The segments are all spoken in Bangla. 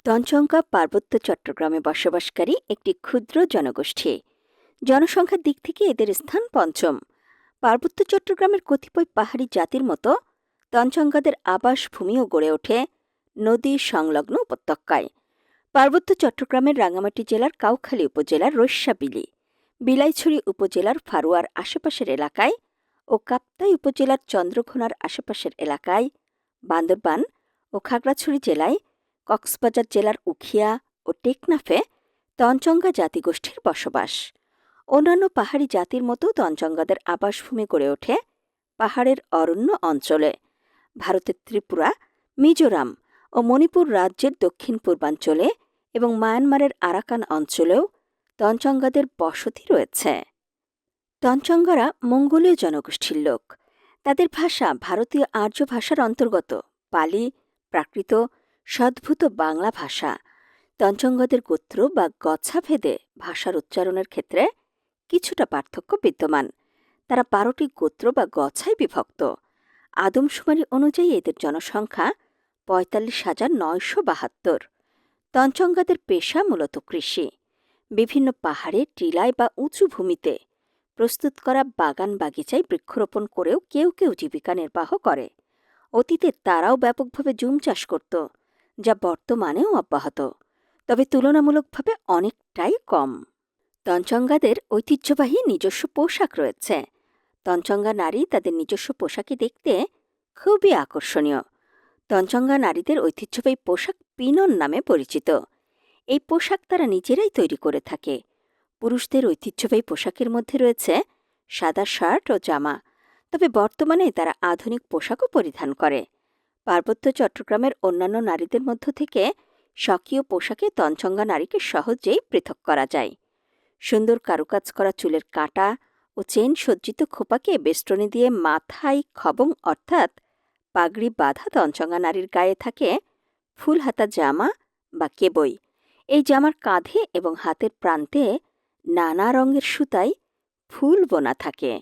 তঞ্চঙ্গা পার্বত্য চট্টগ্রামে বসবাসকারী একটি ক্ষুদ্র জনগোষ্ঠী। জনসংখ্যার দিক থেকে এদের স্থান পঞ্চম। পার্বত্য চট্টগ্রামের কতিপয় পাহাড়ি জাতির মতো তঞ্চঙ্গাদের আবাসভূমিও গড়ে ওঠে নদী সংলগ্ন উপত্যকায়। পার্বত্য চট্টগ্রামের রাঙ্গামাটি জেলার কাউখালী উপজেলার রৈস্যাবিলি, বিলাইছড়ি উপজেলার ফারুয়ার আশেপাশের এলাকায় ও কাপ্তাই উপজেলার চন্দ্রঘোনার আশেপাশের এলাকায়, বান্দরবান ও খাগড়াছড়ি জেলায়, কক্সবাজার জেলার উখিয়া ও টেকনাফে তঞ্চঙ্গা জাতিগোষ্ঠীর বসবাস। অন্যান্য পাহাড়ি জাতির মতো তঞ্চঙ্গাদের আবাসভূমি গড়ে ওঠে পাহাড়ের অরণ্য অঞ্চলে। ভারতের ত্রিপুরা, মিজোরাম ও মণিপুর রাজ্যের দক্ষিণ পূর্বাঞ্চলে এবং মায়ানমারের আরাকান অঞ্চলেও তঞ্চঙ্গাদের বসতি রয়েছে। তঞ্চঙ্গারা মঙ্গোলীয় জনগোষ্ঠীর লোক। তাদের ভাষা ভারতীয় আর্য ভাষার অন্তর্গত পালি, প্রাকৃত, সদ্ভূত বাংলা ভাষা। তঞ্চঙ্গাদের গোত্র বা গচ্ছাভেদে ভাষার উচ্চারণের ক্ষেত্রে কিছুটা পার্থক্য বিদ্যমান। তারা 12টি গোত্র বা গচ্ছায় বিভক্ত। আদমশুমারি অনুযায়ী এদের জনসংখ্যা ৪৫,৯৭২। তঞ্চঙ্গাদের পেশা মূলত কৃষি। বিভিন্ন পাহাড়ে, টিলায় বা উঁচু ভূমিতে প্রস্তুত করা বাগান বাগিচায় বৃক্ষরোপণ করেও কেউ কেউ জীবিকা নির্বাহ করে। অতীতে তারাও ব্যাপকভাবে জুম চাষ করত, যা বর্তমানেও অব্যাহত, তবে তুলনামূলকভাবে অনেকটাই কম। তঞ্চঙ্গাদের ঐতিহ্যবাহী নিজস্ব পোশাক রয়েছে। তঞ্চঙ্গা নারী তাদের নিজস্ব পোশাকে দেখতে খুবই আকর্ষণীয়। তঞ্চঙ্গা নারীদের ঐতিহ্যবাহী পোশাক পিনন নামে পরিচিত। এই পোশাক তারা নিজেরাই তৈরি করে থাকে। পুরুষদের ঐতিহ্যবাহী পোশাকের মধ্যে রয়েছে সাদা শার্ট ও জামা, তবে বর্তমানে তারা আধুনিক পোশাকও পরিধান করে। পার্বত্য চট্টগ্রামের অন্যান্য নারীদের মধ্য থেকে স্বকীয় পোশাকে তঞ্চঙ্গা নারীকে সহজেই পৃথক করা যায়। সুন্দর কারুকাজ করা চুলের কাঁটা ও চেন সজ্জিত খোপাকে বেষ্টনী দিয়ে মাথায় খবং অর্থাৎ পাগড়ি বাঁধা তঞ্চঙ্গা নারীর গায়ে থাকে ফুল হাতা জামা বা কেবই। এই জামার কাঁধে এবং হাতের প্রান্তে নানা রঙের সুতায় ফুল বোনা থাকে।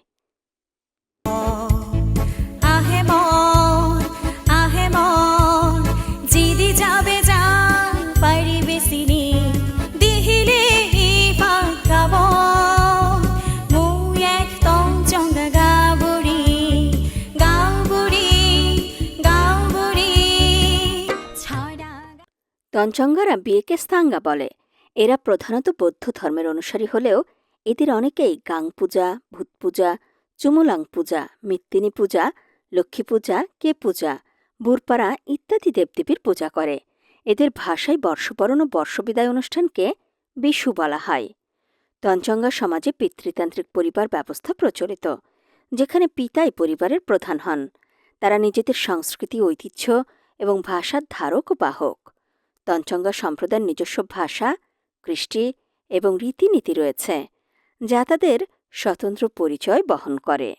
তঞ্চঙ্গারা বিয়েকে স্থাঙ্গা বলে। এরা প্রধানত বৌদ্ধ ধর্মের অনুসারী হলেও এদের অনেকেই গাং পূজা, ভূত পূজা, চুমুলাং পূজা, মৃত্তিনী পূজা, লক্ষ্মী পূজা, কে পূজা, বুরপাড়া ইত্যাদি দেবদেবীর পূজা করে। এদের ভাষায় বর্ষবরণ ও বর্ষবিদায় অনুষ্ঠানকে বিশু বলা হয়। তঞ্চঙ্গা সমাজে পিতৃতান্ত্রিক পরিবার ব্যবস্থা প্রচলিত, যেখানে পিতাই পরিবারের প্রধান হন। তারা নিজেদের সংস্কৃতি, ঐতিহ্য এবং ভাষার ধারক ও বাহক। তঞ্চঙ্গা সম্প্রদায়ের নিজস্ব ভাষা, কৃষ্টি এবং রীতিনীতি রয়েছে, যা তাদের স্বতন্ত্র পরিচয় বহন করে।